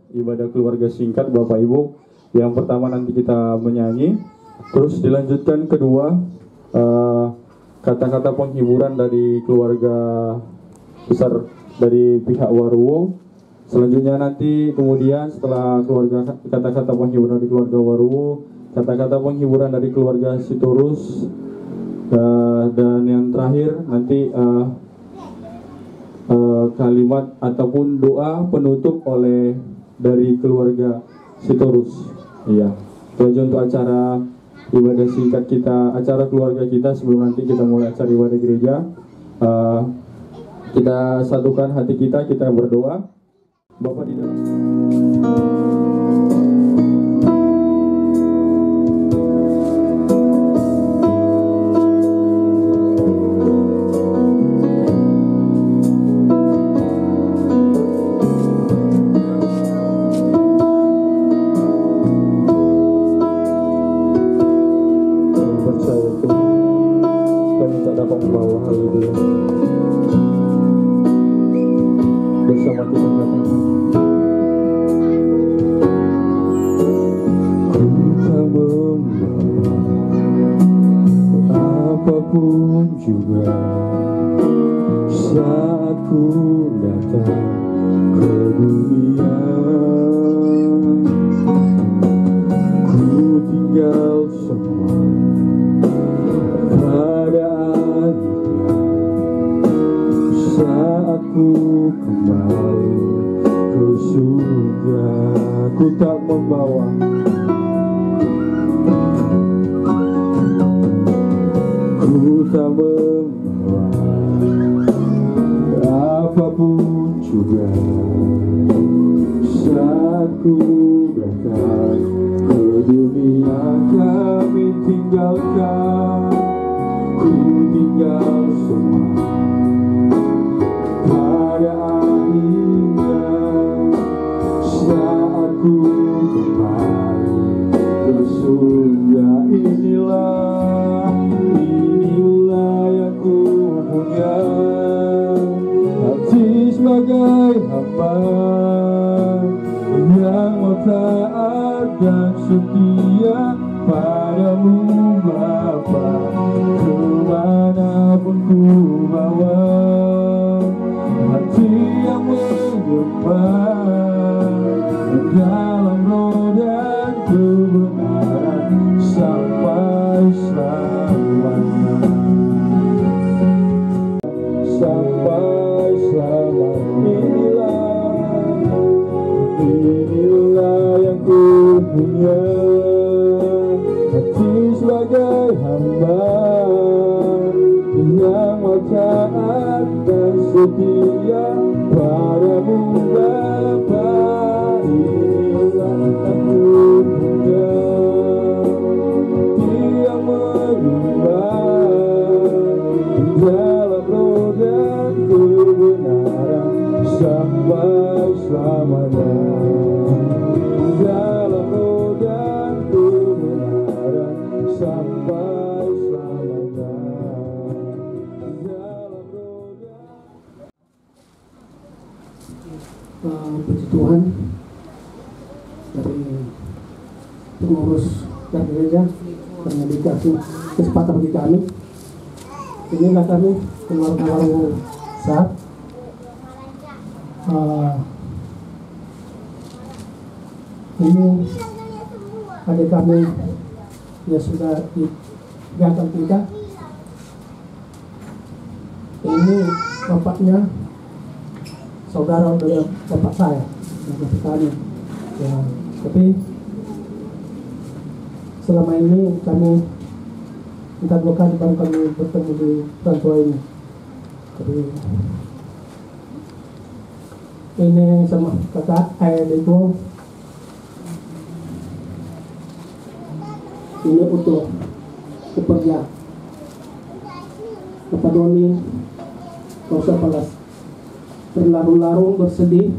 Ibadah keluarga singkat Bapak Ibu. Yang pertama nanti kita menyanyi, terus dilanjutkan kedua kata-kata penghiburan dari keluarga besar dari pihak Waruwo. Selanjutnya nanti kemudian setelah kata-kata penghiburan dari keluarga Waruwo, kata-kata penghiburan dari keluarga Sitorus, dan yang terakhir nanti kalimat ataupun doa penutup oleh dari keluarga Sitorus. Iya, itu aja untuk acara ibadah singkat kita, acara keluarga kita sebelum nanti kita mulai acara ibadah gereja. Kita satukan hati kita berdoa. Bapak di dalam juga saat ku datang ke dunia, ku tinggal semua pada akhirnya saat ku kembali ke surga. Ku tak membawa tak membawa apapun juga saat ku datang ke dunia. Kami tinggalkan, ku tinggal semua pada akhirnya saat ku kembali ke surga. Inilah yang ku punya, hati sebagai hamba yang mau taat dan setia padamu Bapa. Kemanapun ku bawa, hati yang menyembah dalam roh dan kebenaran sampai selamanya. Sampai selamanya. Inilah yang ku punya, hati sebagai hamba yang mau taat dan setia padamu Bapa. Inilah yang ku punya, hati yang menyembah dalam roh dan kebenaran sampai selamanya. Dalam roh dan kebenaran sampai selamanya. Dalam roh dan... Puji Tuhan dari pengurus dan gereja karena dikasih kesempatan bagi kami. Inilah kami keluarga Waruwo saat ini adik kami yang sudah digantung kita. Ini bapaknya saudara dengan bapak saya yang kami ya, tapi selama ini kami minta 2 kali baru kami bertemu di orang tua ini. Jadi ini sama kakak itu ini untuk kepergian Bapak Doni. Kau usah balas berlarung-larung bersedih,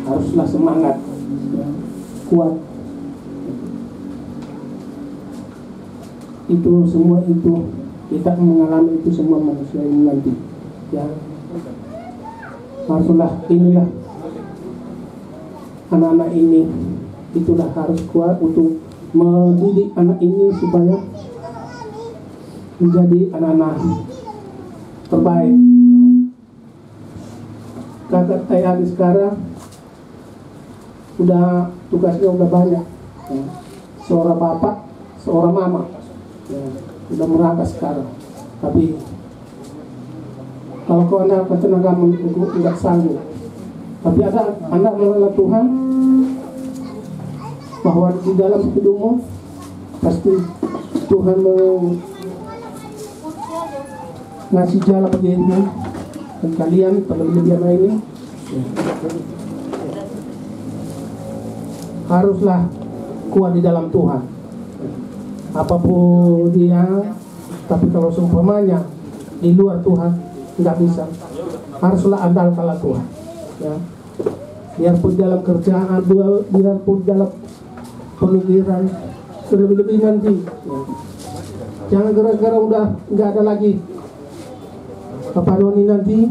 haruslah semangat kuat. Itu semua itu kita mengalami itu semua manusia ini nanti ya. haruslah inilah anak-anak ini, itulah harus kuat untuk mendidik anak ini supaya menjadi anak-anak terbaik. Kakak saya sekarang udah tugasnya udah banyak, ya. Seorang bapak, seorang mama, ya. Udah merangkak sekarang. Tapi kalau kau anak tenaga nggak sanggup. Tapi ada anak melalui Tuhan, bahwa di dalam hidupmu pasti Tuhan ngasih jalan bagimu dan kalian terlebih yang ini, ya. Haruslah kuat di dalam Tuhan. Apapun dia, tapi kalau seumpamanya di luar Tuhan nggak bisa, haruslah andalkanlah Tuhan, ya. Biarpun dalam kerjaan, biarpun dalam pemikiran, terlebih-lebih nanti, ya. Jangan gara-gara udah nggak ada lagi Bapak Doni nanti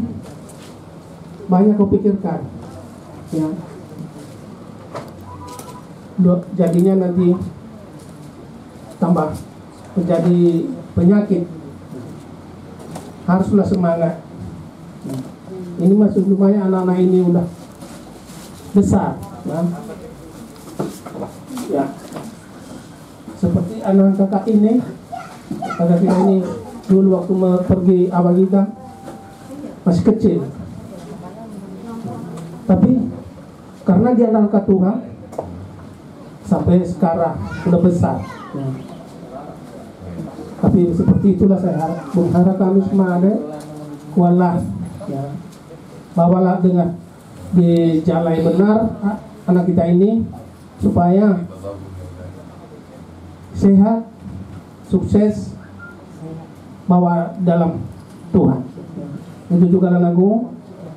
banyak kau pikirkan, ya. Jadinya nanti tambah menjadi penyakit. Haruslah semangat. Ini masih lumayan, anak-anak ini udah besar, ya. Ya. Seperti anak kakak ini, kakak kita ini dulu waktu pergi abah kita masih kecil, tapi karena dia angkat Tuhan sampai sekarang sudah besar, ya. Tapi seperti itulah saya berharap kami semua ada kuatlah, ya. Bawalah dengan di jalan yang benar anak kita ini supaya sehat, sukses, bawa dalam Tuhan. Itu juga anakku,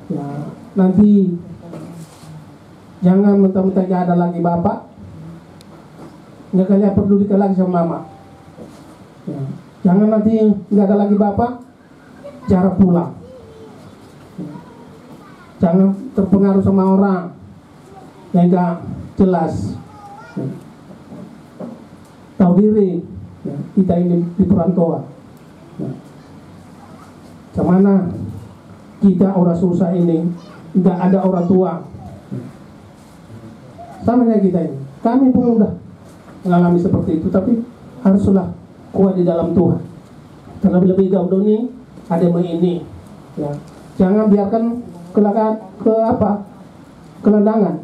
ya. Nanti jangan mentang-mentang gak ada lagi bapak, nggak kalian pedulikan lagi sama mama, ya. Jangan nanti nggak ada lagi bapak jarang pulang, ya. Jangan terpengaruh sama orang yang gak jelas, ya. Tahu diri, ya. Kita ini di perantauan, ya. Kemana kita orang susah ini nggak ada orang tua, sama kayak kita ini. Kami pun udah mengalami seperti itu, tapi haruslah kuat di dalam Tuhan. Terlebih-lebih Kau Doni ada ini, ya. Jangan biarkan kelandangan.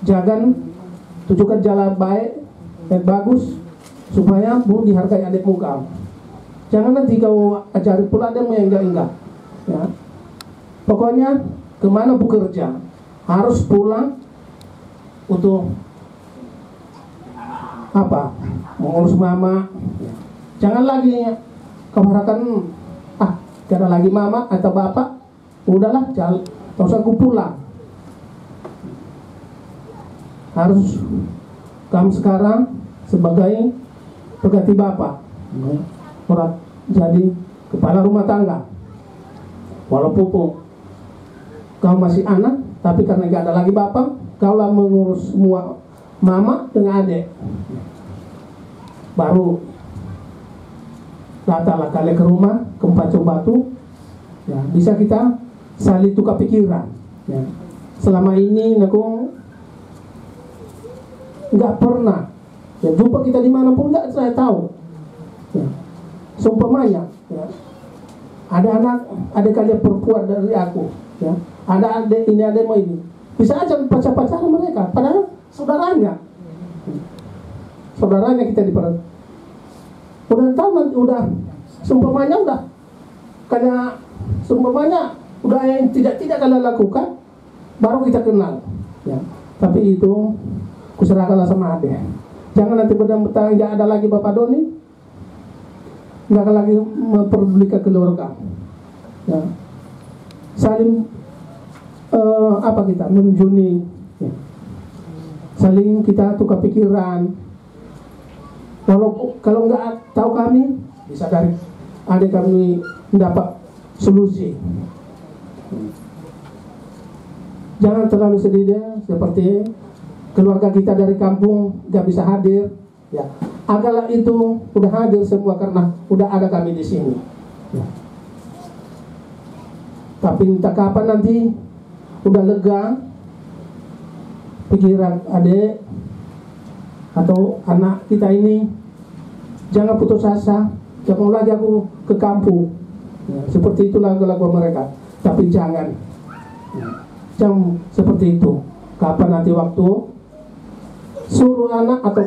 Jangan tunjukkan jalan baik dan bagus supaya bu dihargai adikmu kau. Jangan nanti kau ajari pula adikmu yang enggak, ya. Pokoknya kemana bekerja harus pulang untuk mengurus mama. Jangan lagi kau harapkan gak ada lagi mama atau bapak, udahlah tak usah aku pulang. Harus kamu sekarang sebagai pengganti bapak, orang jadi kepala rumah tangga. Walaupun kau masih anak, tapi karena gak ada lagi bapak, kau lah mengurus semua mama dengan adik. Baru datanglah kalian ke rumah, ke Pancong Batu, ya, bisa kita saling tukar pikiran, ya. Selama ini aku nggak pernah, ya, jumpa kita dimanapun nggak saya tahu, ya. Seumpamanya, ya, ada anak, ada kalian perempuan dari aku, ya, ada adik ini, ada mau ini, bisa aja pacar-pacaran mereka, padahal saudaranya kita diperhatikan. Udah tahu nanti, udah seumpamanya udah karena seumpamanya udah yang tidak kalian lakukan, baru kita kenal, ya. Tapi itu kuserahkanlah sama adik. Jangan nanti benar-benar nggak ada lagi Bapak Doni, nggak akan lagi memperdulikan keluarga, ya. Saling kita menunjuni, ya. Saling kita tukar pikiran. Kalau nggak tahu kami, bisa dari adik kami mendapat solusi. Jangan terlalu sedih deh, seperti keluarga kita dari kampung gak bisa hadir. Ya, agaklah itu udah hadir semua karena udah ada kami di sini. Ya. Tapi entah kapan nanti udah lega pikiran adik atau anak kita ini, jangan putus asa. Jangan lagi aku ke kampung. Ya, seperti itu lagu-lagu mereka. Tapi jangan seperti itu. Kapan nanti waktu suruh anak atau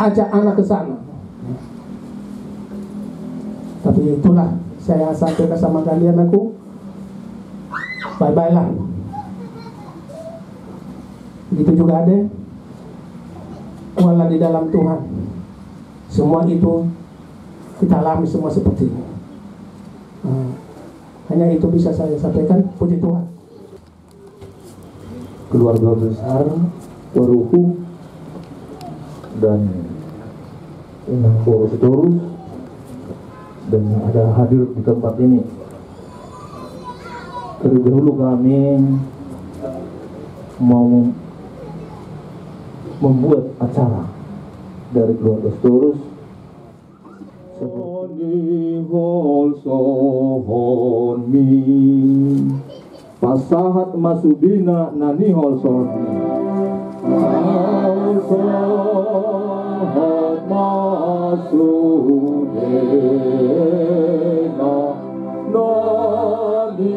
ajak anak ke sana. Tapi itulah saya sampaikan sama kalian, aku bye-bye lah. Begitu juga ada wala di dalam Tuhan. Semua itu kita alami semua seperti ini. Hanya itu bisa saya sampaikan. Puji Tuhan. Keluarga besar Waruhu dan Torus dan ada hadir di tempat ini. Terlebih dahulu kami mau membuat acara dari keluarga Torus. Pasahat masudina nani holson pasahat masudina nani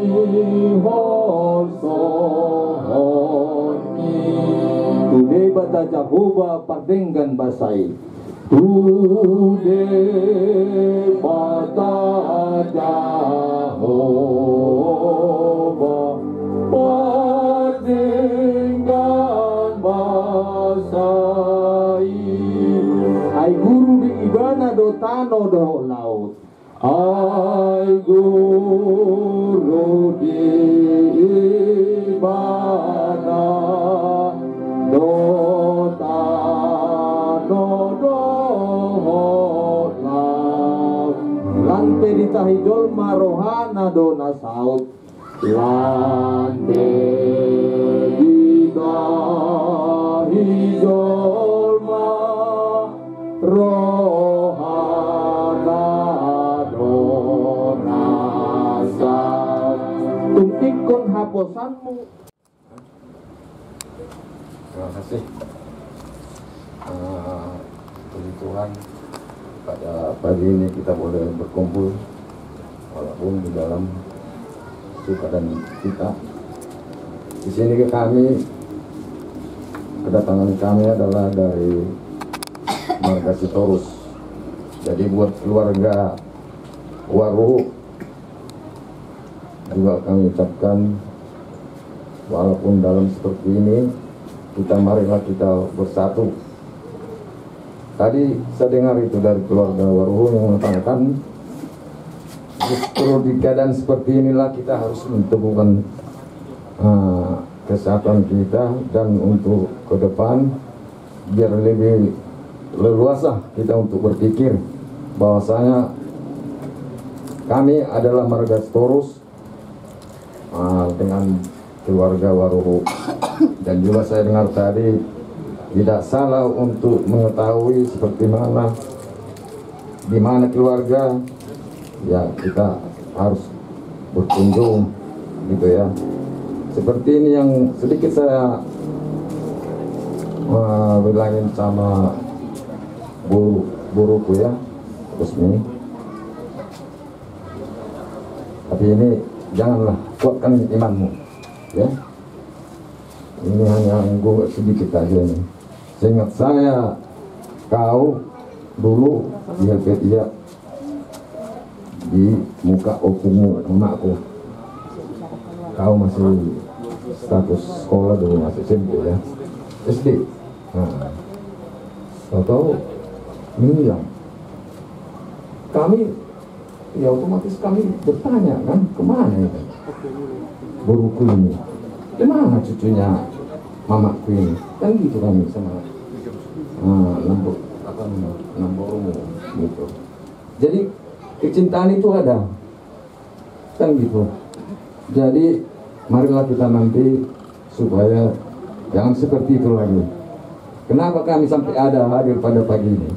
holson Tude bata Jehovah padenggan basai Tude bata Jehovah padenggan basai Ai guru di ibana do tano do laut Ai guru di ibana do tano do laut lante ditahi jolma rohana do nasaut lante ditahi jolma rohana do nasaut tumpikon haposanmu. Terima kasih. Puji Tuhan, pada pagi ini kita boleh berkumpul walaupun di dalam suka dan cita. Di sini kedatangan kami adalah dari marga Sitorus. Jadi buat keluarga Waruhu juga kami ucapkan, walaupun dalam seperti ini, marilah kita bersatu. Tadi saya dengar itu dari keluarga Waruhu yang mengatakan justru di keadaan seperti inilah kita harus menteguhkan kesehatan kita, dan untuk ke depan biar lebih leluasa kita untuk berpikir bahwasanya kami adalah marga Torus dengan keluarga Waruhu. Dan juga saya dengar tadi tidak salah untuk mengetahui seperti mana di mana keluarga, ya kita harus berkunjung gitu ya. Seperti ini yang sedikit saya bilangin sama buruku ya, resmi. Tapi ini janganlah, kuatkan imanmu ya. Ini hanya gue sedikit aja nih. Seingat saya, kau dulu di LP3 di muka opungmu emakku, kau masih status sekolah dulu, masih SMP ya, SD. Nah, tahu-tahu menghilang. Kami ya otomatis kami bertanya kan, kemana itu buruku ini, kemana cucunya mamaku ini, kan gitu kami sama nambormu gitu. Jadi kecintaan itu ada kan gitu. Jadi marilah kita nanti supaya jangan seperti itu lagi. Kenapa kami sampai ada hadir pada pagi ini?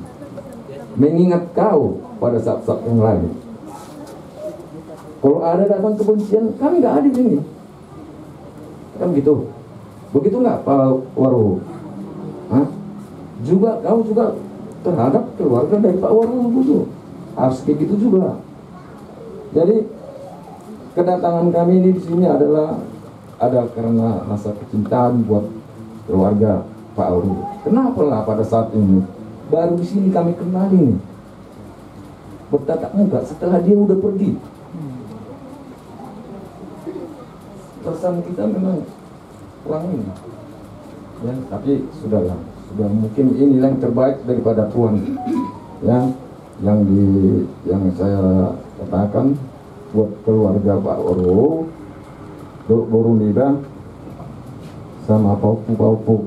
Mengingat kau pada saat-saat yang lain. Kalau ada datang kebencian, kami nggak hadir ini. Kan gitu. Begitu nggak Pak Waru? Hah? Juga kau juga terhadap keluarga dari Pak Waru itu harus kayak gitu juga. Jadi kedatangan kami ini di sini ada karena rasa kecintaan buat keluarga Pak Waru. Kenapa lah pada saat ini baru di sini kami kenal ini bertatap muka setelah dia udah pergi. Perasaan kita memang kurang ini, ya, tapi sudah mungkin inilah yang terbaik daripada Tuhan, ya, yang saya katakan buat keluarga Pak Waru, Borunida sama Paupu.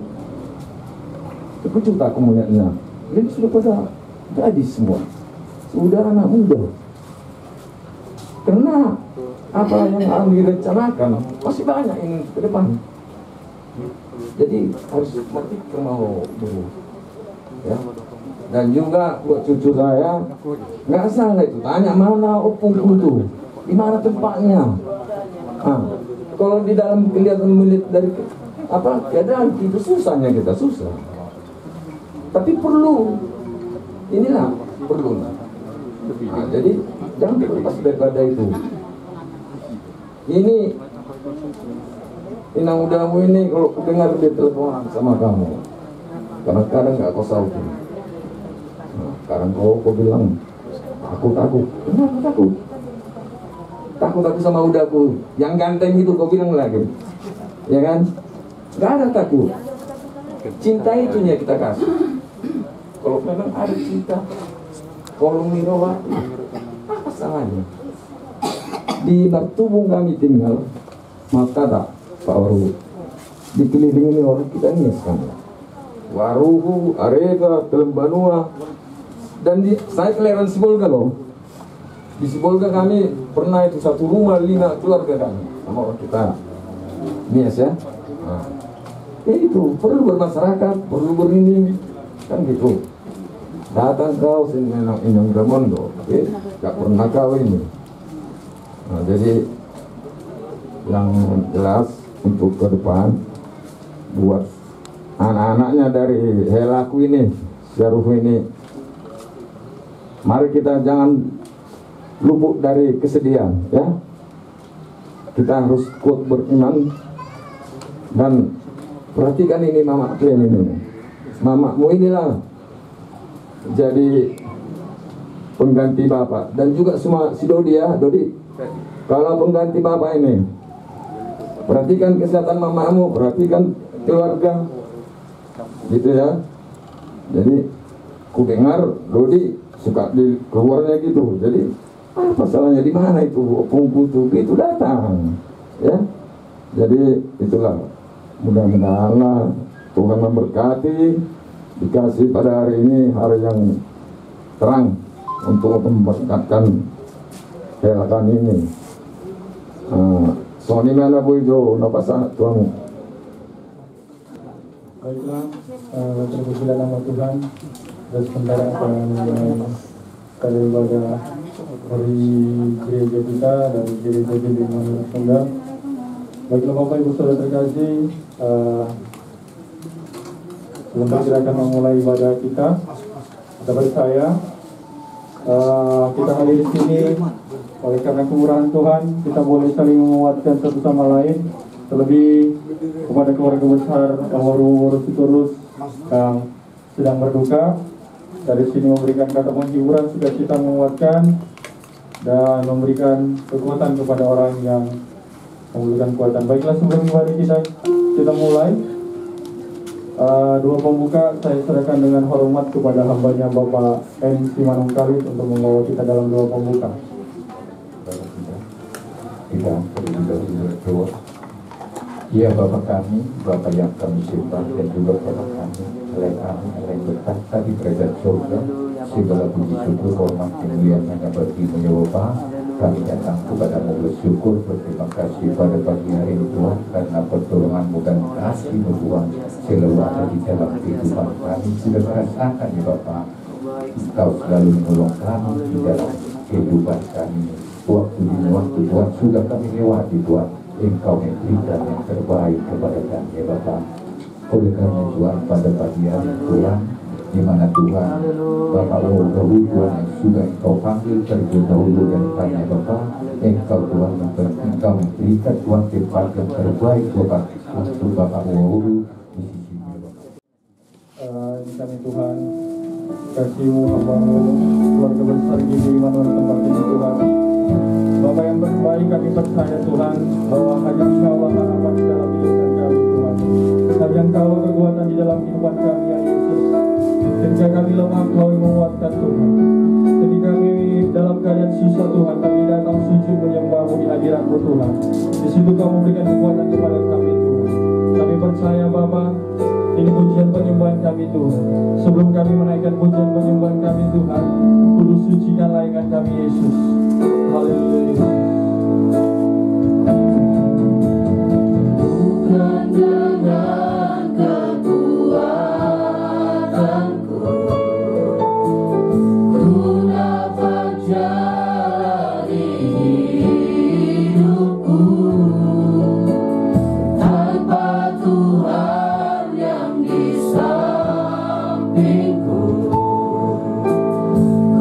Terkejut aku melihatnya, ini sudah pada gadis semua, sudah anak muda. Karena apa yang akan direncanakan masih banyak ini ke depan. Jadi harus berpikir mau dulu, ya. Dan juga buat cucu saya nggak salah itu tanya mana opung itu, di mana tempatnya. Kalau di dalam kelihatan melihat dari apa keadaan itu susahnya kita susah. Tapi perlu inilah perlu. Jadi jangan terlepas daripada itu. Ini inang udamu ini kalau dengar dia teleponan sama kamu, kadang-kadang nggak kau sautin. Sekarang kau bilang aku takut. Kenapa takut? Takut aku sama udaku yang ganteng itu, kau bilang lagi, ya kan? Nggak ada takut. Cinta itunya kita kasih. Kalau memang ada cinta, kalau mirawati, apa salahnya? Di Nartubung kami tinggal, maka tak Pak Waru dikelilingi orang kita ini sekarang. Waruhu, Arega, Telembanua, dan saya kelahiran Sibolga loh. Di Sibolga kami pernah itu satu rumah 5 keluarga kami sama orang kita. Nias ya. Itu perlu bermasyarakat, perlu berini, kan gitu. Datang kau sini menang Inang Ramondo, gak pernah kau ini. Jadi yang jelas untuk ke depan buat anak-anaknya dari Helaku ini, Syaruh ini, mari kita jangan luput dari kesedihan, ya. Kita harus kuat beriman dan perhatikan ini mama kalian ini, mamamu inilah jadi pengganti bapak dan juga semua si Dodi ya, Dodi. Kalau pengganti bapak ini, perhatikan kesehatan mamamu, perhatikan keluarga, gitu ya. Jadi, ku dengar Dodi suka di keluarnya gitu. Jadi, apa salahnya di mana itu opungku itu datang, ya. Jadi itulah, mudah-mudahan Tuhan memberkati, dikasih pada hari ini hari yang terang untuk memberkatkan helakan ini. Soni mana bojo napasa tuang. Baiklah, terpujilah nama Tuhan dan sementara kami pada hari gereja kita dan gereja di Manila Sunda. Baiklah Bapak Ibu Saudara terkasih, sebentar kita akan memulai ibadah kita. Dapat saya, kita hadir di sini oleh karena kemurahan Tuhan, kita boleh saling menguatkan satu sama lain. Terlebih kepada keluarga besar Waru Sitorus yang sedang berduka, dari sini memberikan kata penghiburan, sukacita menguatkan dan memberikan kekuatan kepada orang yang memberikan kekuatan. Baiklah, sebelum ibadah kita mulai, dua pembuka saya serahkan dengan hormat kepada hambanya Bapak N. Simanungkalit untuk membawa kita dalam dua pembuka. Kita berdoa. Ya Bapa kami, Bapa yang kami sembah, dan juga Bapa kami yang bertahta di kerajaan surga, segala puji syukur, hormat, kemuliaan hanya bagimu ya Bapa. Kami datang kepadamu bersyukur, berterima kasih pada pagi hari ini Tuhan, karena pertolongan-Mu dan kasih-Mu Tuhan selalu ada di dalam kehidupan kami. Sudah merasakan ya Bapak, Engkau selalu menolong kami di dalam kehidupan kami. Waktu demi waktu Tuhan sudah kami lewati Tuhan, Engkau memberikan yang terbaik kepada kami ya Bapak. Oleh karena Tuhan, pada pagi hari Tuhan, di mana Tuhan Bapak dahulu Tuhan yang sudah Engkau panggil terlebih dahulu dan tanya Bapak, Engkau Tuhan Engkau memberikan Tuhan tempat yang terbaik Bapak untuk Bapak dahulu di sisi-Mu Bapak. Kami Tuhan, kasih-Mu hamba-Mu, keluarga besar Gini Immanuel tempat ini Tuhan. Bapak yang terbaik, kami percaya Tuhan bahwa hanya Engkau harapan di dalam kehidupan kami Tuhan. Hanya Engkau kekuatan di dalam kehidupan kami ya Yesus. Ketika kami lemah, Engkau yang menguatkan Tuhan. Ketika kami dalam keadaan susah Tuhan, kami datang sujud menyembah-Mu di hadirat-Mu Tuhan. Di situ Kau memberikan kekuatan kepada kami Tuhan. Kami percaya Bapa, ini pujian penyembahan kami Tuhan. Sebelum kami menaikkan pujian penyembahan kami Tuhan, kudus sucikan layangan kami Yesus. Haleluya Yesus. Bukan dengan kekuatanku ku dapat jalani hidupku, tanpa Tuhan yang di sampingku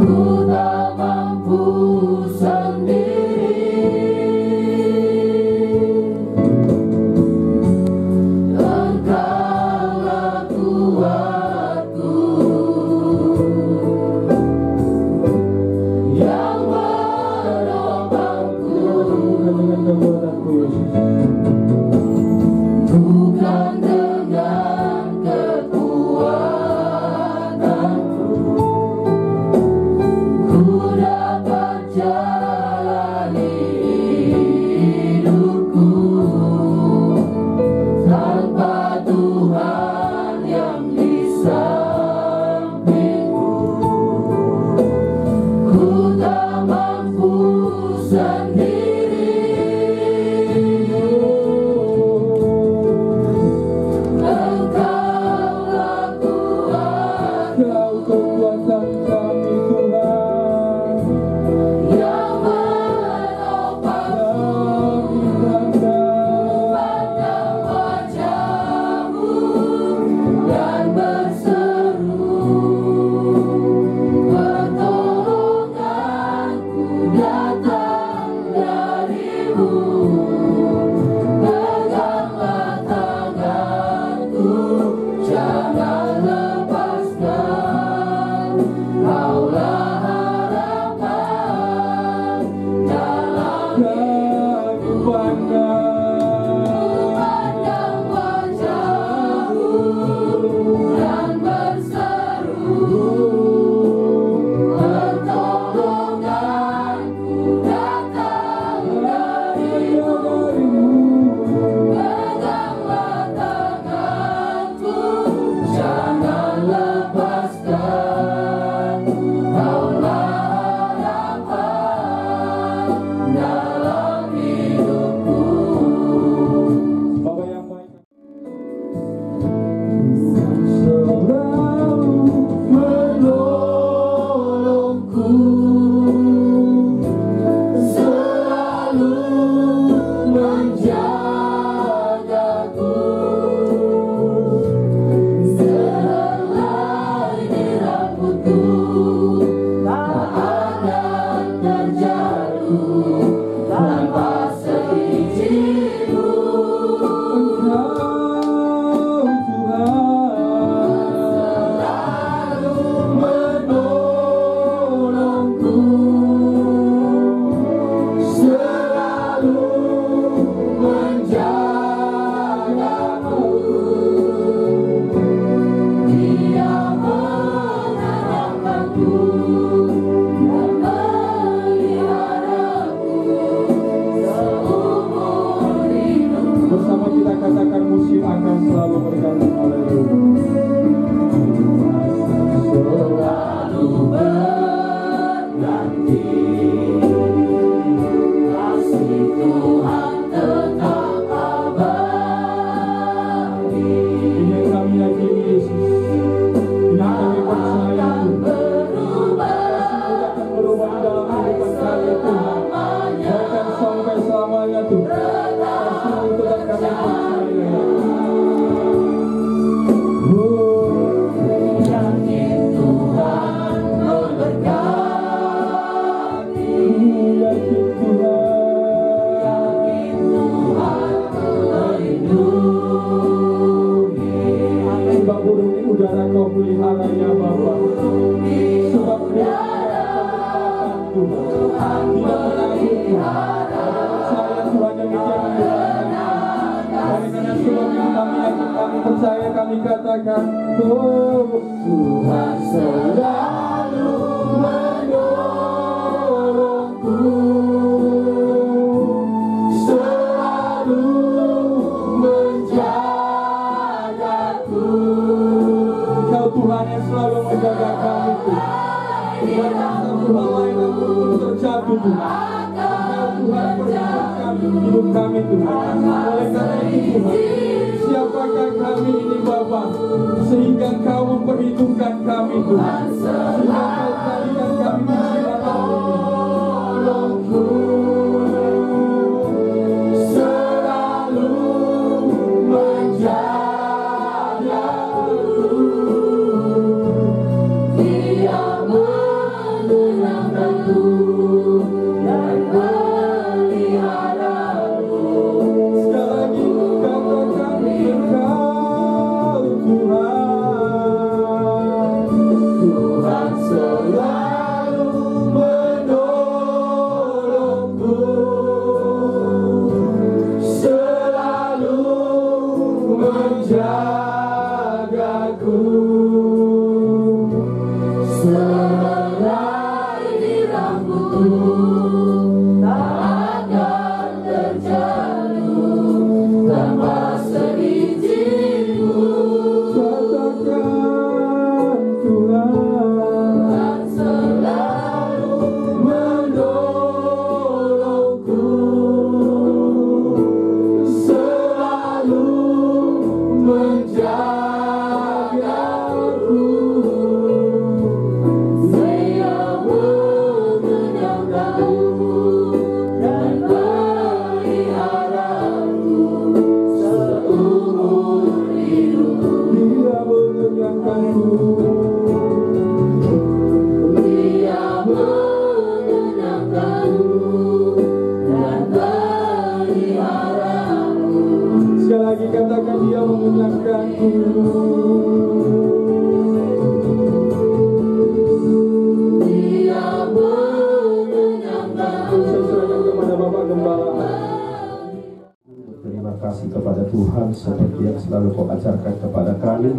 ku tak mampu sendiri. Engkaulah kuatku yang menopangku. Dengan kekuatanku Yesus. Bukan dengan kekuatanku ku dapat jalani hidupku, tanpa Tuhan yang di sampingku ku tak mampu sendiri. Engkaulah kuat Kau kekuatan kami Tuhan. yang menopangku, pandang wajah-Mu dan berseru, pertolonganku datang dari-Mu. Peganglah tanganku, jangan lepaskan. Kaulah harapan dalam Kami pandang wajah-Mu dan berseru, pertolonganku datang dari-Mu. Peganglah tanganku, jangan lepaskan. Kaulah harapan dalam hidupku. Bapak yang baik, selalu Menolongku, selalu menjagaku, sehelai di rambutku tak akan terjatuh tanpa seizin-Mu. Engkau segalanya Tuhan. Kasih Tuhan kami percaya. Yakin Tuhan memberkati, Yakin Tuhan, yakin Tuhan melindungi. sebab burung di udara kau peliharanya Bapa. Sebab Tuhan tidak pernah pelihara. Saya Tuhan yang menjaga. Oleh karena sebab itu kami yakin, kami percaya, kami katakan, oh Tuhan selalu menolongku, selalu menjagaku. Engkau Tuhan yang selalu menjaga kami Tuhan. Tuhan yang satu hal lain apapun terjatuh Tuhan. Engkau Tuhan perhatikan kami, hidup kami Tuhan. Oleh karena itu Tuhan, siapakah kami ini Bapa, sehingga Engkau memperhitungkan kami Tuhan, sehingga Engkau jadikan kami Menolongku, selalu menjagaku. Dia menenangkanku dan meliharaku. sekali lagi katakan Engkau Tuhan. Tuhan selalu menolongku, selalu menjagaku. Sehelai di rambutku tak akan terjatuh tanpa seizinmu. Katakan Tuhan. Tuhan selalu menolongku, selalu menjagaku. Dia menenangkanku dan meliharaku seumur hidupku. Dia mengenyangkanku. Dia menenangkanku dan meliharaku. Sekali lagi katakan Dia mengenyangkanku. Dia menenangkanku. Saya serahkan kepada Bapak Gembala. Terima kasih kepada Tuhan seperti yang selalu kau ajarkan kepada kami,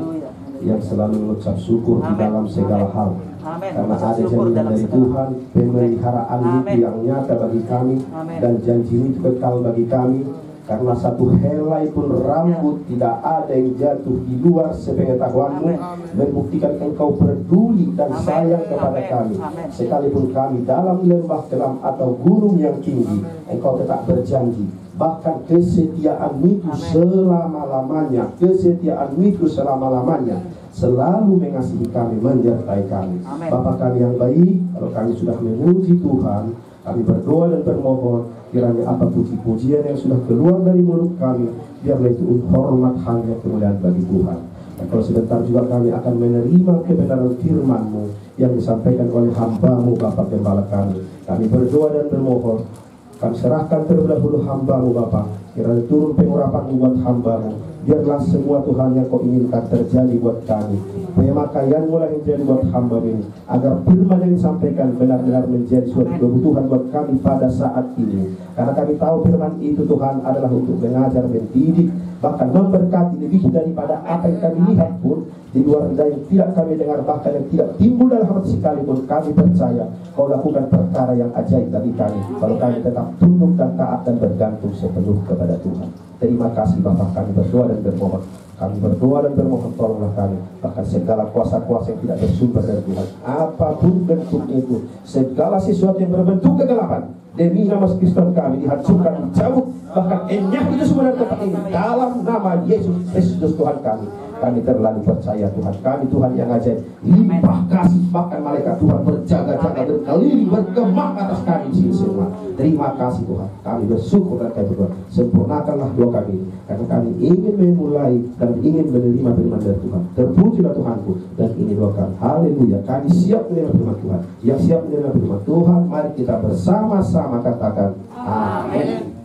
yang selalu mengucap syukur di dalam segala hal. Karena ada jaminan dari Tuhan, pemeliharaan itu yang nyata bagi kami, dan janji itu kekal bagi kami. Karena satu helai pun rambut tidak ada yang jatuh di luar sepengetahuanmu, membuktikan engkau peduli dan sayang kepada kami. Sekalipun kami dalam lembah kelam atau gunung yang tinggi, engkau tetap berjanji. Bahkan kesetiaan itu selama-lamanya, kesetiaan itu selama-lamanya selalu mengasihi kami, menyertai kami. Bapa kami yang baik, kalau kami sudah memuji Tuhan, kami berdoa dan bermohon, kiranya apa puji-pujian yang sudah keluar dari mulut kami, biarlah itu hormat, hanya kemuliaan bagi Tuhan. Dan kalau sebentar juga kami akan menerima kebenaran firman-Mu yang disampaikan oleh hamba-Mu Bapak Gembala kami. Kami berdoa dan bermohon, kami serahkan terlebih dahulu hamba-Mu Bapak, kiranya turun pengurapan-Mu buat hamba-Mu. Biarlah semua Tuhan yang kau inginkan terjadi buat kami. Pemakaian mulai menjadi buat hamba ini, agar firman yang disampaikan benar-benar menjadi suatu kebutuhan buat kami pada saat ini. Karena kami tahu firman itu Tuhan adalah untuk mengajar, mendidik, bahkan memberkati lebih daripada apa yang kami lihat pun. Di luar dari yang tidak kami dengar, bahkan yang tidak timbul dalam hati sekalipun, kami percaya kau lakukan perkara yang ajaib bagi kami, kalau kami tetap tunduk dan taat dan bergantung sepenuh kepada Tuhan. Terima kasih Bapak, kami berdoa dan bermohon. Kami berdoa dan bermohon, tolonglah kami. Bahkan segala kuasa-kuasa yang tidak bersumber dari Tuhan, apapun bentuknya itu, segala sesuatu yang berbentuk kegelapan, demi nama Kristus kami dihancurkan, dicabut bahkan enyah itu semua dalam tempat ini. Dalam nama Yesus Kristus Tuhan kami terlalu percaya Tuhan kami, Tuhan yang ajaib, limpah kasih, bahkan malaikat Tuhan berjaga-jaga berkeliling bergema atas kami semua. Terima kasih Tuhan, kami bersyukur dan kami berdoa, sempurnakanlah doa kami, karena kami ingin memulai dan ingin menerima firman dari Tuhan. Terpujilah Tuhanku, dan ini doakan, haleluya, kami siap menerima firman Tuhan. Yang siap menerima firman Tuhan, mari kita bersama-sama katakan amin.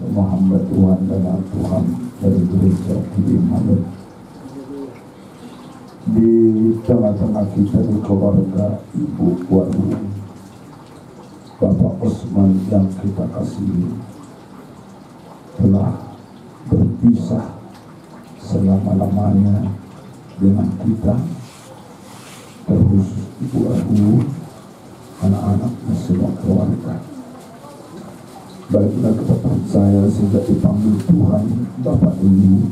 Semua hamba Tuhan dan Tuhan dari gereja di Maret, di tengah-tengah kita di keluarga Ibu Waru, Bapak Osman yang kita kasihi telah berpisah selama-lamanya dengan kita, terkhusus Ibu Waru, anak-anaknya semua keluarga. Baiklah kita percaya sejak dipanggil Tuhan Bapak ini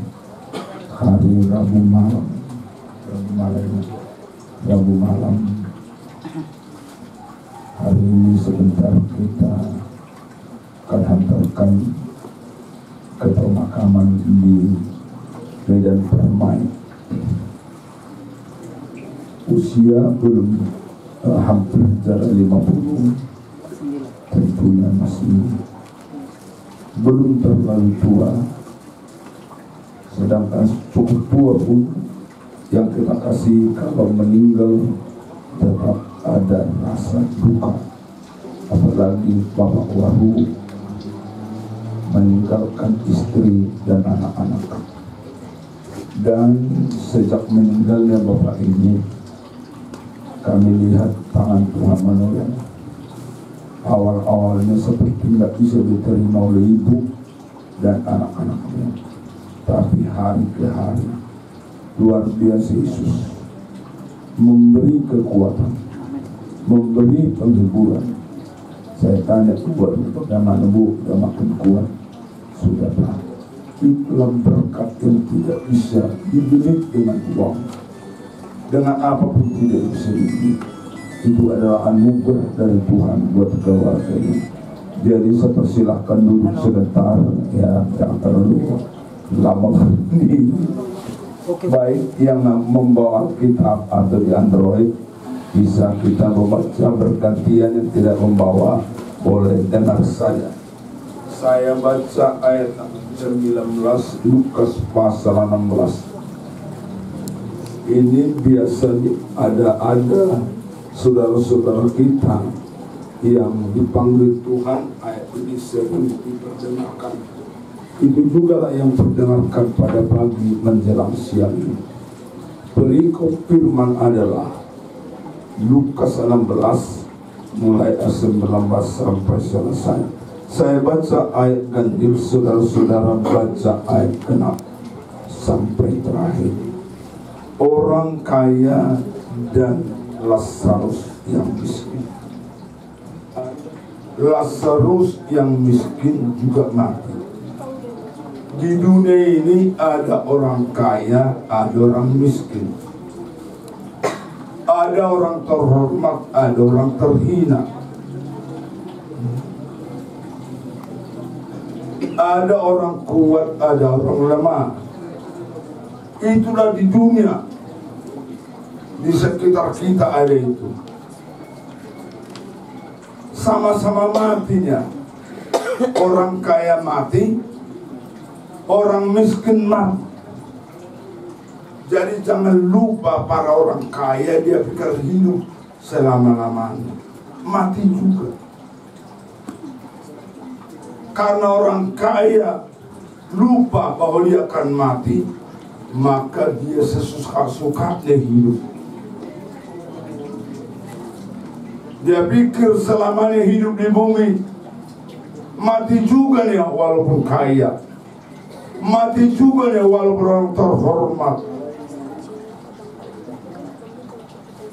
hari Rabu malam hari ini sebentar kita akan hantarkan ke pemakaman di Medan Permai. Usia belum hampir jalan 50, tentunya masih belum terlalu tua, sedangkan cukup tua pun yang kita kasih kalau meninggal tetap ada rasa duka, apalagi Bapak Waru meninggalkan istri dan anak-anak. Dan sejak meninggalnya Bapak ini, kami lihat tangan Tuhan menolong. Awal-awalnya seperti tidak bisa diterima oleh ibu dan anak-anaknya, tapi hari ke hari luar biasa Yesus memberi kekuatan, memberi penghiburan. Saya tanya buat bagaimana Bu, udah makin kuat? Sudah Pak. Itulah berkat yang tidak bisa dibeli dengan uang, dengan apapun tidak bisa dibeli. Itu adalah anugerah dari Tuhan buat keluarga ini. Jadi saya persilahkan duduk sebentar, ya, jangan terlalu lama ini. Baik yang membawa kitab atau di Android bisa kita membaca bergantian, yang tidak membawa boleh dengar saja. Saya baca ayat 19 Lukas pasal 16. Ini biasanya ada saudara-saudara kita yang dipanggil Tuhan, ayat ini sering diperdengarkan. Itu juga lah yang perdengarkan pada pagi menjelang siang ini. Perikop firman adalah Lukas 16 mulai ayat 19 sampai selesai. Saya baca ayat ganjil, saudara-saudara baca ayat 6 sampai terakhir. Orang kaya dan Lazarus yang miskin. Lazarus yang miskin juga mati. Di dunia ini ada orang kaya, ada orang miskin. Ada orang terhormat, ada orang terhina. Ada orang kuat, ada orang lemah. Itulah di dunia. Di sekitar kita ada itu. Sama-sama matinya. Orang kaya mati, orang miskin mati. Jadi jangan lupa para orang kaya dia pikir hidup selama-lamanya, mati juga. Karena orang kaya lupa bahwa dia akan mati, maka dia sesuka-sukanya hidup. Dia pikir selamanya hidup di bumi, mati juga nih walaupun kaya, mati juga nih walaupun orang terhormat.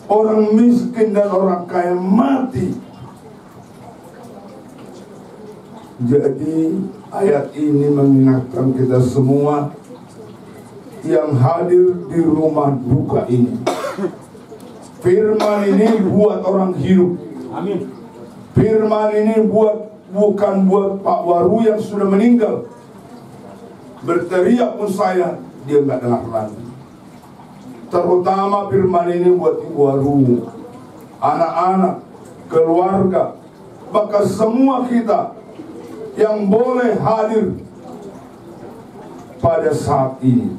Orang miskin dan orang kaya mati. Jadi ayat ini mengingatkan kita semua yang hadir di rumah duka ini. Firman ini buat orang hidup. Amin. Firman ini buat bukan buat Pak Waru yang sudah meninggal. Berteriak pun dia nggak dengar lagi. Terutama firman ini buat Ibu Waru, anak-anak, keluarga, bahkan semua kita yang boleh hadir pada saat ini.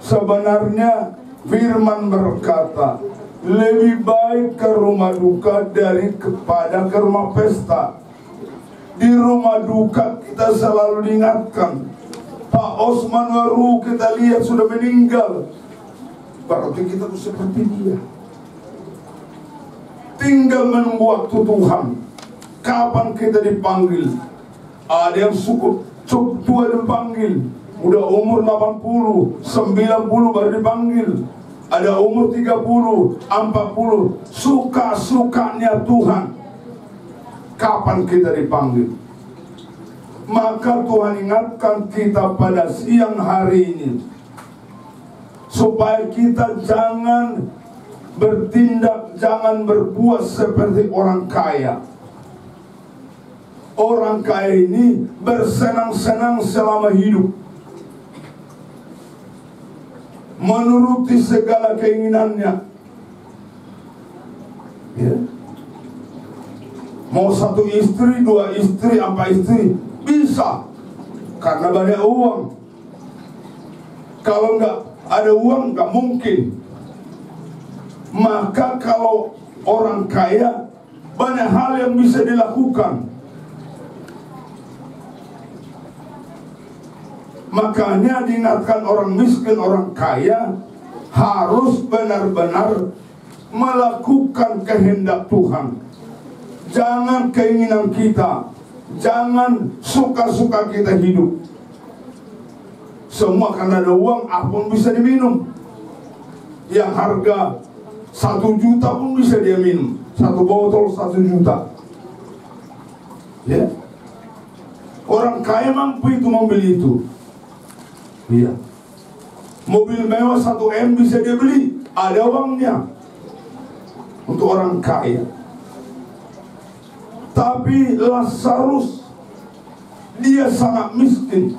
Sebenarnya firman berkata, lebih baik ke rumah duka daripada ke rumah pesta. Di rumah duka kita selalu diingatkan, Pak Osman Waru kita lihat sudah meninggal. Berarti kita tuh seperti dia. Tinggal menunggu waktu Tuhan. Kapan kita dipanggil? Ada yang cukup tua dipanggil, udah umur 80, 90 baru dipanggil. Ada umur 30, 40. Suka-sukanya Tuhan kapan kita dipanggil. Maka Tuhan ingatkan kita pada siang hari ini, supaya kita jangan bertindak, jangan berbuat seperti orang kaya. Orang kaya ini bersenang-senang selama hidup, menuruti segala keinginannya. Ya. Mau 1 istri, 2 istri, 4 istri bisa, karena banyak uang. Kalau nggak ada uang nggak mungkin. Maka kalau orang kaya, banyak hal yang bisa dilakukan. Makanya diingatkan orang miskin, orang kaya harus benar-benar melakukan kehendak Tuhan. Jangan keinginan kita, jangan suka-suka kita hidup. Semua karena ada uang, apapun bisa diminum. Yang harga 1 juta pun bisa dia minum. 1 botol 1 juta. Ya. Orang kaya mampu itu membeli itu. Iya. Mobil mewah 1 M bisa dia beli, ada uangnya. Untuk orang kaya. Tapi Lazarus, dia sangat miskin.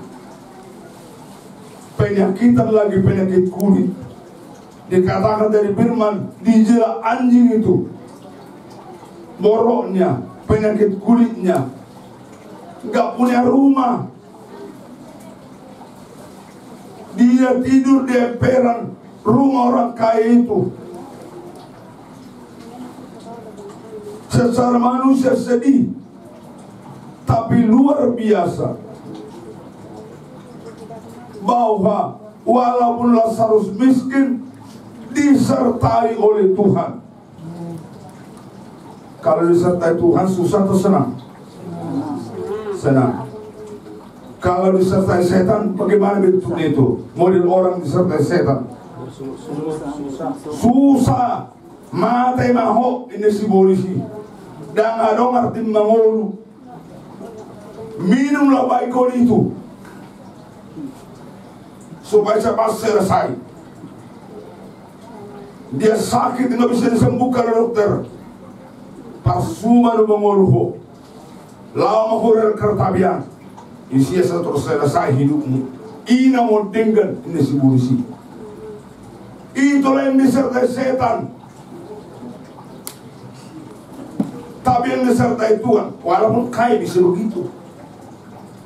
Penyakitan lagi, penyakit kulit. Dikatakan dari firman, dijela anjing itu. Boroknya, penyakit kulitnya. Gak punya rumah. Dia tidur di emperan rumah orang kaya itu. Secara manusia sedih, tapi luar biasa bahwa walaupun Lazarus miskin, disertai oleh Tuhan. Kalau disertai Tuhan susah atau senang? Senang. Kalau disertai setan, bagaimana bentuknya itu? Model orang disertai setan. Susah. Mate maho ini si polisi. Dan adong arti mangolu. Minumlah baikon itu, supaya cepat selesai. Dia sakit nggak bisa disembuhkan dokter. Pasuma no mangolu. Lama hurer kertabian. Isi terus selesai hidupmu. Ina mau dengan ini si polisi. Itulah yang disertai setan. Tapi yang disertai Tuhan, walaupun kaya bisa begitu.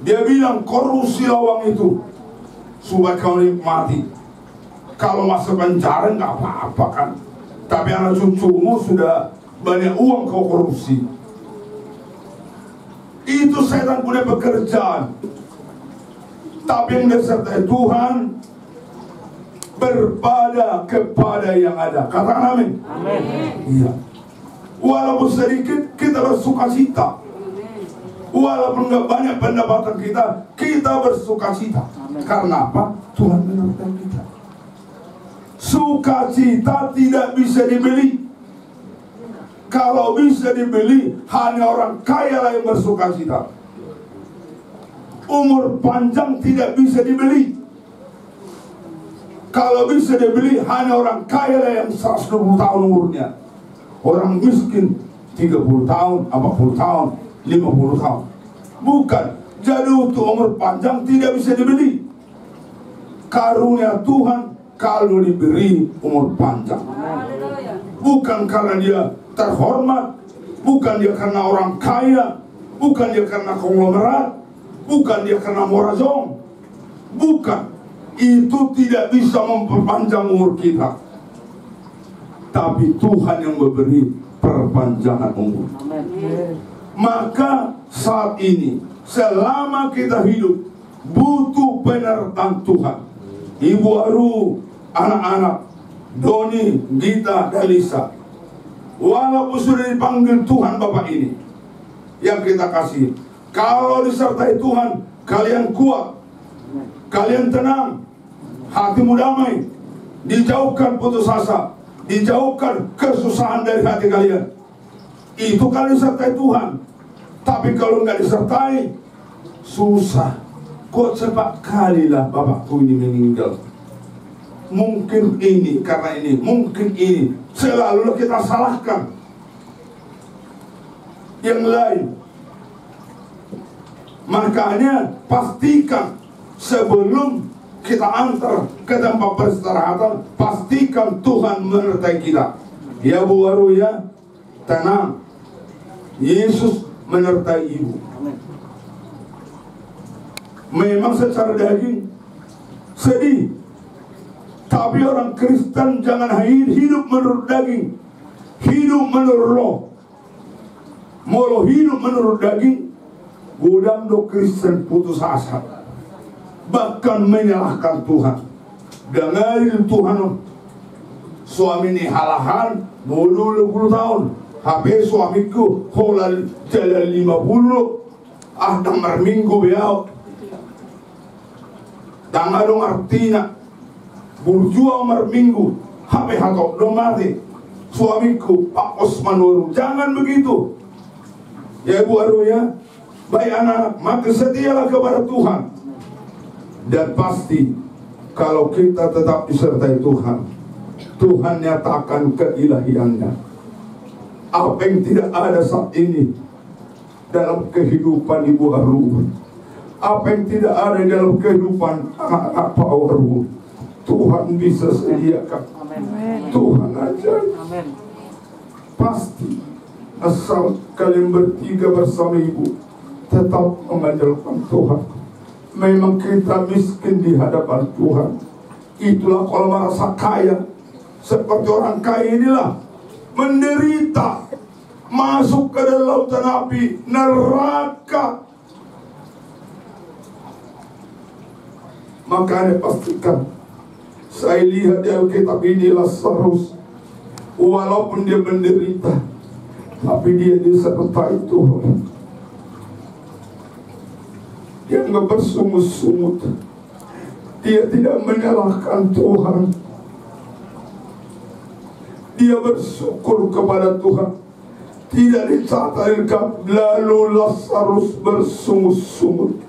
Dia bilang korupsi lawang itu supaya kau nikmati. Kalau masuk penjara nggak apa-apa kan. Tapi anak cucumu sudah banyak uang kau korupsi. Itu setan punya pekerjaan. Tapi yang disertai Tuhan berbada kepada yang ada. Katakan amin. Amin. Iya. Walaupun sedikit kita bersuka cita. Walaupun nggak banyak pendapatan kita bersuka cita. Karena apa? Tuhan menyertai kita. Sukacita tidak bisa dibeli. Kalau bisa dibeli, hanya orang kaya lah yang bersuka cita. Umur panjang tidak bisa dibeli. Kalau bisa dibeli, hanya orang kaya lah yang 120 tahun umurnya. Orang miskin 30 tahun, 40 tahun 50 tahun. Bukan. Jadi untuk umur panjang tidak bisa dibeli. Karunia Tuhan kalau diberi umur panjang. Bukan karena dia terhormat, bukan dia karena orang kaya, bukan dia karena konglomerat, bukan dia karena morazong. Bukan. Itu tidak bisa memperpanjang umur kita. Tapi Tuhan yang memberi perpanjangan umur. Maka saat ini, selama kita hidup, butuh penyertaan Tuhan. Ibu Aru, anak-anak, Doni, Gita, dan Lisa, walaupun sudah dipanggil Tuhan Bapak ini yang kita kasih, kalau disertai Tuhan, kalian kuat, kalian tenang, hatimu damai, dijauhkan putus asa, dijauhkan kesusahan dari hati kalian. Itu kalau disertai Tuhan. Tapi kalau nggak disertai, susah. Kok cepat kalilah bapakku ini meninggal. Mungkin ini, karena ini, mungkin ini. Selalu kita salahkan yang lain. Makanya pastikan sebelum kita antar ke tempat peristirahatan, pastikan Tuhan menyertai kita. Ya Bu Waru ya, tenang. Yesus menyertai ibu. Memang secara daging sedih, tapi orang Kristen jangan hidup menurut daging, hidup menurut roh. Mau hidup menurut daging, godam do Kristen putus asa, bahkan menyalahkan Tuhan. Dengarin Tuhan, suami ini halahan bodoh 20 tahun, HP suamiku holal jalan 50, damar minggu biau. Tangga dong artinya berjuang merminggu HP hatok dong mati suamiku Pak Osman Waru. Jangan begitu ya Ibu Waru ya. Baik anak-anak, maka setialah kepada Tuhan. Dan pasti kalau kita tetap disertai Tuhan, Tuhan nyatakan keilahiannya. Apa yang tidak ada saat ini dalam kehidupan Ibu Waru, apa yang tidak ada dalam kehidupan anak-anak Pak Waru, Tuhan bisa sediakan. Tuhan ajaib. Pasti asal kalian bertiga bersama ibu tetap mengandalkan Tuhan. Memang kita miskin di hadapan Tuhan. Itulah kalau merasa kaya, seperti orang kaya inilah menderita, masuk ke dalam lautan api neraka. Makanya pastikan, saya lihat di Alkitab ini Lazarus, walaupun dia menderita, tapi dia disertai Tuhan. Dia nggak bersungut-sungut, dia tidak menyalahkan Tuhan. Dia bersyukur kepada Tuhan. Tidak dicatat lalu Lazarus bersungut-sungut,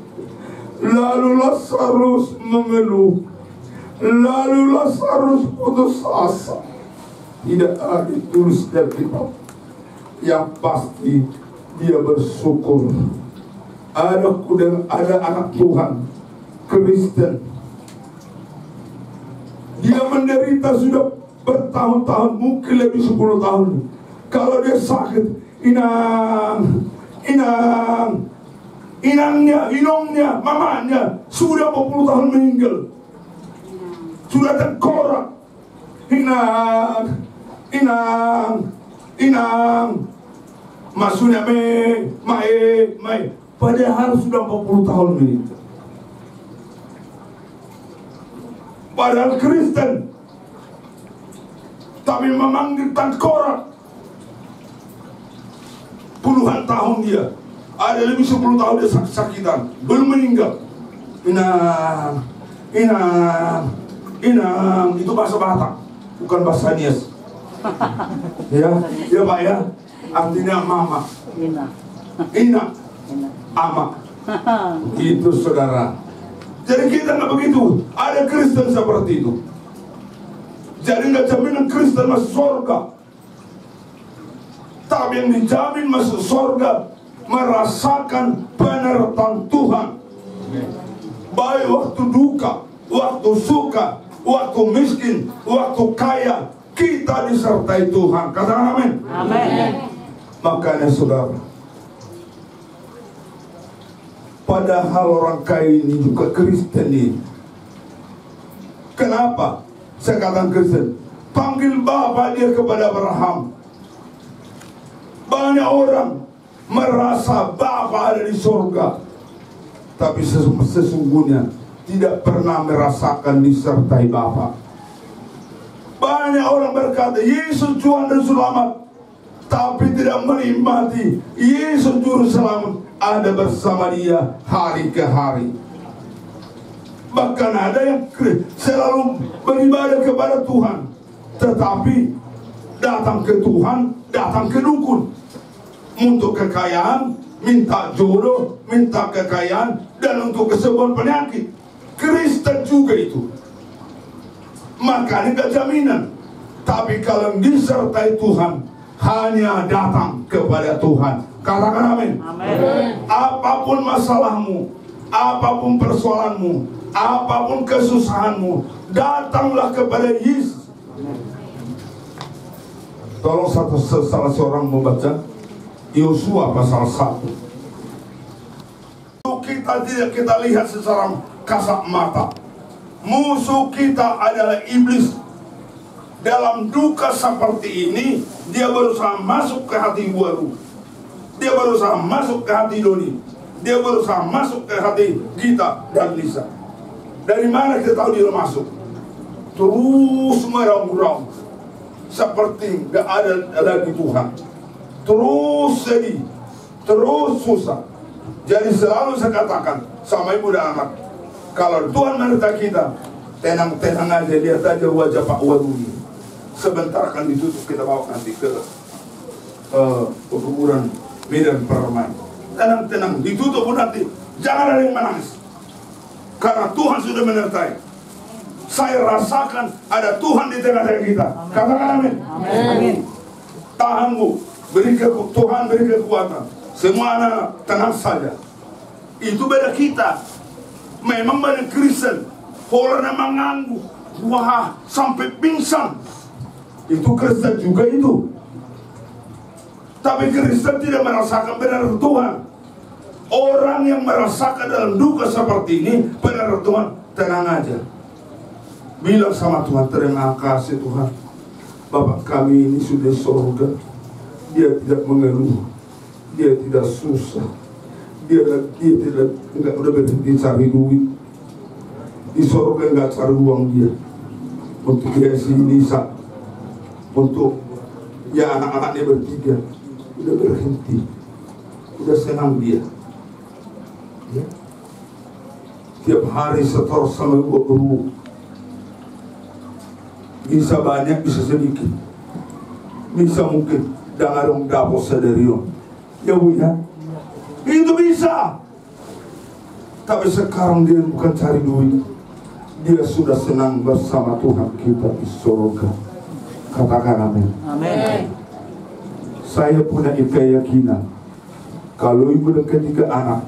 lalu Lazarus mengeluh, lalu Lazarus putus asa. Tidak ada ditulis dari kitab. Yang pasti dia bersyukur. Ada anak Tuhan Kristen, dia menderita sudah bertahun-tahun, mungkin lebih 10 tahun. Kalau dia sakit, inongnya, mamanya sudah 40 tahun meninggal, sudah tengkorak. Inang, maksudnya mae, padahal sudah 40 tahun meninggal. Padahal Kristen, tapi memanggil tengkorak. Puluhan tahun dia, ada lebih 10 tahun dia sakit-sakitan, belum meninggal. Inang, itu bahasa Batak, bukan bahasa Nias. Ya Pak ya, artinya mama. Ina, ama. Itu saudara. Jadi kita nggak begitu. Ada Kristen seperti itu. Jadi nggak jaminan Kristen masuk surga. Tapi yang dijamin masuk surga merasakan penyertaan Tuhan. Baik waktu duka, waktu suka, waktu miskin, waktu kaya, kita disertai Tuhan. Katakan amin. Amin. Makanya saudara, padahal orang kaya ini juga Kristen ini. Kenapa saya katakan Kristen? Panggil Bapa dia kepada Abraham. Banyak orang merasa Bapa ada di surga, tapi sesungguhnya tidak pernah merasakan disertai Bapa. Banyak orang berkata Yesus Tuhan dan Selamat, tapi tidak menikmati Yesus Juru Selamat ada bersama dia hari ke hari. Bahkan ada yang selalu beribadah kepada Tuhan, tetapi datang ke Tuhan, datang ke dukun untuk kekayaan, minta jodoh, minta kekayaan, dan untuk kesembuhan penyakit. Kristen juga itu. Makanya gak jaminan. Tapi kalau disertai Tuhan, hanya datang kepada Tuhan. Katakan amin. Amin. Apapun masalahmu, apapun persoalanmu, apapun kesusahanmu, datanglah kepada Yesus. Tolong salah seorang membaca Yosua pasal 1. Kita tidak kita lihat secara kasat mata. Musuh kita adalah iblis. Dalam duka seperti ini, dia berusaha masuk ke hati Waru. Dia berusaha masuk ke hati Doni. Dia berusaha masuk ke hati Gita dan Lisa. Dari mana kita tahu dia masuk? Terus meraung-raung, seperti gak ada lagi Tuhan. Terus sedih, terus susah. Jadi selalu saya katakan sama ibu dan anak, kalau Tuhan menyertai kita, tenang-tenang aja, lihat aja wajah Pak Waru ini. Sebentar akan ditutup, kita bawa nanti ke perkuburan Medan Permai. Tenang-tenang, ditutup pun nanti. Jangan ada yang menangis, karena Tuhan sudah menyertai. Saya rasakan ada Tuhan di tengah-tengah kita. Katakan amin. Amin. Tahan Bu, Tuhan beri kekuatan. Semua anak tenang saja. Itu beda kita. Memang banyak Kristen, orang mengangguk, wah sampai pingsan. Itu Kristen juga itu. Tapi Kristen tidak merasakan benar Tuhan. Orang yang merasakan dalam duka seperti ini, benar Tuhan, tenang aja. Bilang sama Tuhan, terima kasih Tuhan, Bapak kami ini sudah surga. Dia tidak mengeluh, dia tidak susah, dia tidak enggak udah berhenti cari duit. Di surga enggak cari uang dia untuk dia si Lisa, untuk ya anak-anaknya bertiga, udah berhenti, udah senang dia. Ya. Tiap hari setor sama 20. Bisa banyak, bisa sedikit, bisa mungkin dangarong dapos sadarion. Ya Bu ya, itu bisa. Tapi sekarang dia bukan cari duit, dia sudah senang bersama Tuhan kita di surga. Katakan amin. Amin. Saya punya keyakinan kalau ibu dan ketiga anak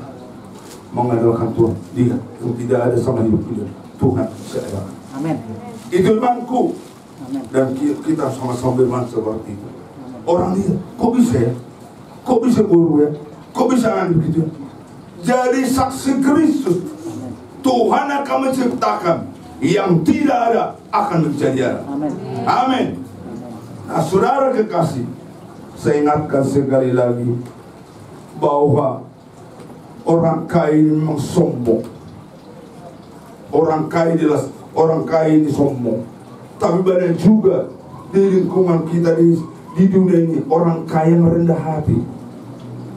mengandalkan Tuhan, dia yang tidak ada sama hidup dia, Tuhan saya. Amin. Itu imanku. Dan kita sama-sama beriman seperti itu. Orang lihat, kok bisa ya? Kok bisa guru ya? Kok bisa begitu ya? Jadi saksi Kristus. Tuhan akan menciptakan yang tidak ada akan menjadi ada. Amin. Amin. Nah saudara kekasih, saya ingatkan sekali lagi bahwa orang kaya ini memang sombong. Orang kaya ini sombong. Tapi banyak juga di lingkungan kita di dunia ini orang kaya merendah hati.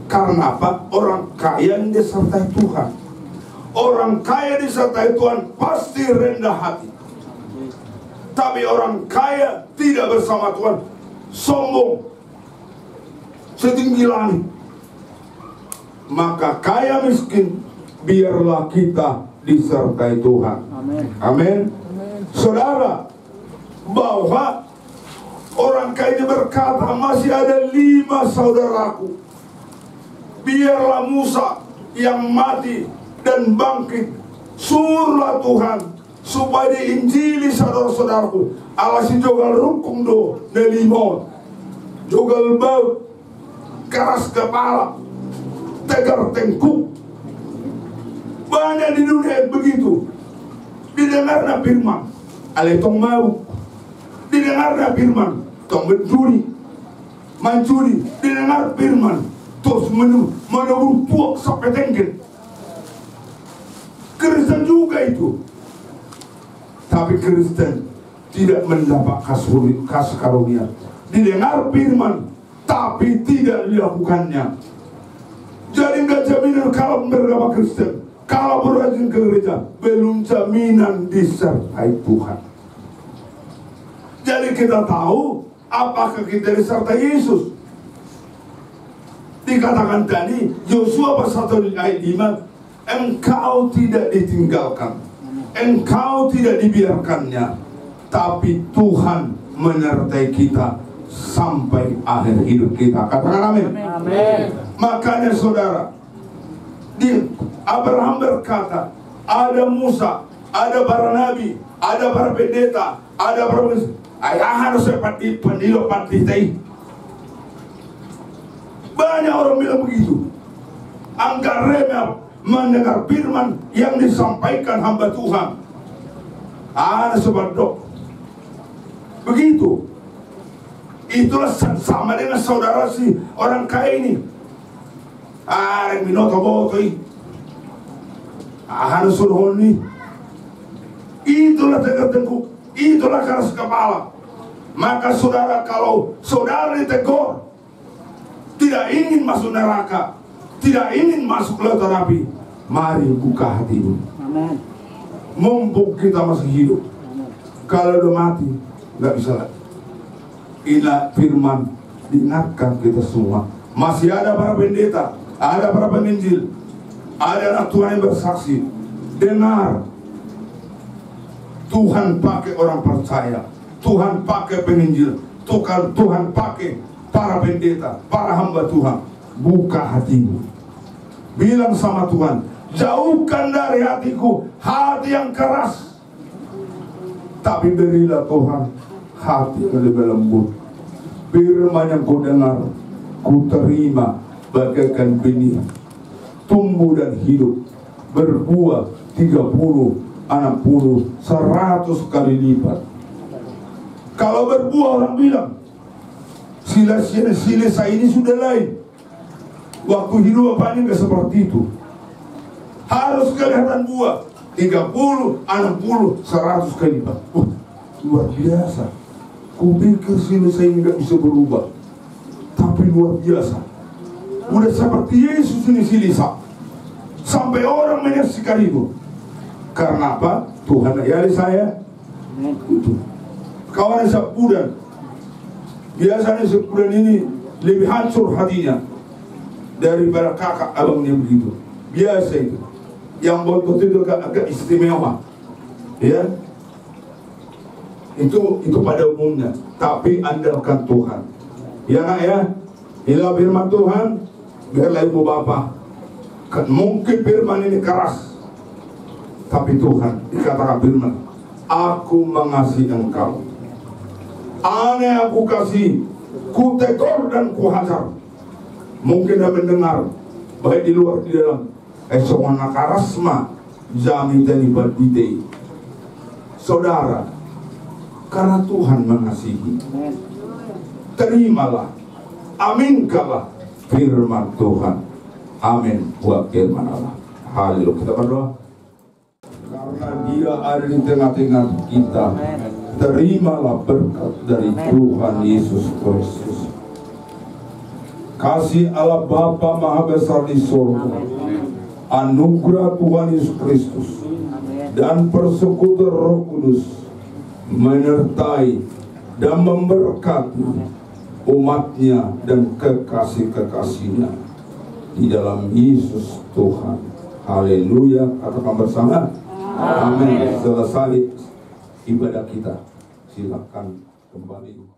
Karena apa? Orang kaya yang disertai Tuhan. Orang kaya disertai Tuhan pasti rendah hati. Tapi orang kaya tidak bersama Tuhan sombong, setinggi langit. Maka kaya miskin, biarlah kita disertai Tuhan. Amin. Amin. Saudara, bahwa orang kaya berkata, masih ada 5 saudaraku biarlah Musa yang mati dan bangkit. Suruhlah Tuhan supaya diinjili saudara-saudaraku. Allah si jogal rukung do nelimon, jogal bau, keras kepala, tegar tengkuk. Banyak di dunia begitu. Didengarnya firman, ale tong mau. Didengarnya firman, tong mencuri, didengar firman, terus menurut puak sampai tengkel. Kristen juga itu. Tapi Kristen tidak mendapat kasih karunia. Didengar firman, tapi tidak dilakukannya. Jadi nggak jaminan kalau beragama Kristen, kalau berrajin ke gereja, belum jaminan disertai Tuhan. Jadi kita tahu apakah kita disertai Yesus. Dikatakan tadi Yosua pasal 1 ayat 5, engkau tidak ditinggalkan, engkau tidak dibiarkannya, tapi Tuhan menyertai kita sampai akhir hidup kita. Katakan amin. Amin. Makanya saudara, Abraham berkata, ada Musa, ada para nabi, ada para pendeta, ada para ayahan seperti pendilo pantai. Banyak orang bilang begitu. Angka remeh mendengar firman yang disampaikan hamba Tuhan. Ada sebab dok. Begitu. Itulah sama dengan saudara si orang kaya ini. Yang minoto botoi. Harus suruh ini. Itulah tegar tengkuk. Itulah keras kepala. Maka saudara, kalau saudara ditegur, tidak ingin masuk neraka, tidak ingin masuk lautan api, mari buka hatimu. Amin. Mumpung kita masih hidup. Kalau udah mati, nggak bisa lagi. Inilah firman diingatkan kita semua. Masih ada para pendeta, ada para penginjil, ada anak Tuhan yang bersaksi. Dengar, Tuhan pakai orang percaya, Tuhan pakai penginjil, Tuhan pakai para pendeta, para hamba Tuhan. Buka hatimu, bilang sama Tuhan, jauhkan dari hatiku hati yang keras, tapi berilah Tuhan hati yang lebih lembut. Firman yang ku dengar, ku terima bagaikan benih, tumbuh dan hidup, berbuah 30, 60, 100 kali lipat. Kalau berbuah orang bilang, sila ini sudah lain. Waktu hidup Bapak ini nggak seperti itu. Harus kelihatan buah 30, 60, 100 kali lipat. Luar biasa. Kupikir sila ini nggak bisa berubah, tapi luar biasa. Udah seperti Yesus ini silisa. Sampai orang menyaksikan itu. Karena apa? Tuhan ayali saya. Itu. Kawan sepudan. Biasanya sepudan ini lebih hancur hatinya daripada kakak abangnya begitu. Biasa itu. Yang bontot itu agak istimewa. Ya. Itu pada umumnya. Tapi andalkan Tuhan. Ya nak ya. Inilah firman Tuhan. Biarlah ibu bapak. Mungkin firman ini keras. Tapi Tuhan dikatakan firman, aku mengasihi engkau. Aneh aku kasih, ku tegur dan ku hajar. Mungkin anda mendengar, baik di luar di dalam. Esokana karasma, jami tani badite. Saudara, karena Tuhan mengasihi, terimalah, aminkanlah firman Tuhan. Amin. Buat firman Allah. Haleluya. Kita berdoa. Karena Dia ada di tengah-tengah kita, terimalah berkat dari Tuhan Yesus Kristus. Kasih Allah Bapa Maha Besar di surga, anugerah Tuhan Yesus Kristus, dan persekutuan Roh Kudus menyertai dan memberkati umatnya dan kekasih-kekasihnya di dalam Yesus Tuhan. Haleluya. Katakan bersama. Amin. Selesai ibadah kita. Silakan kembali.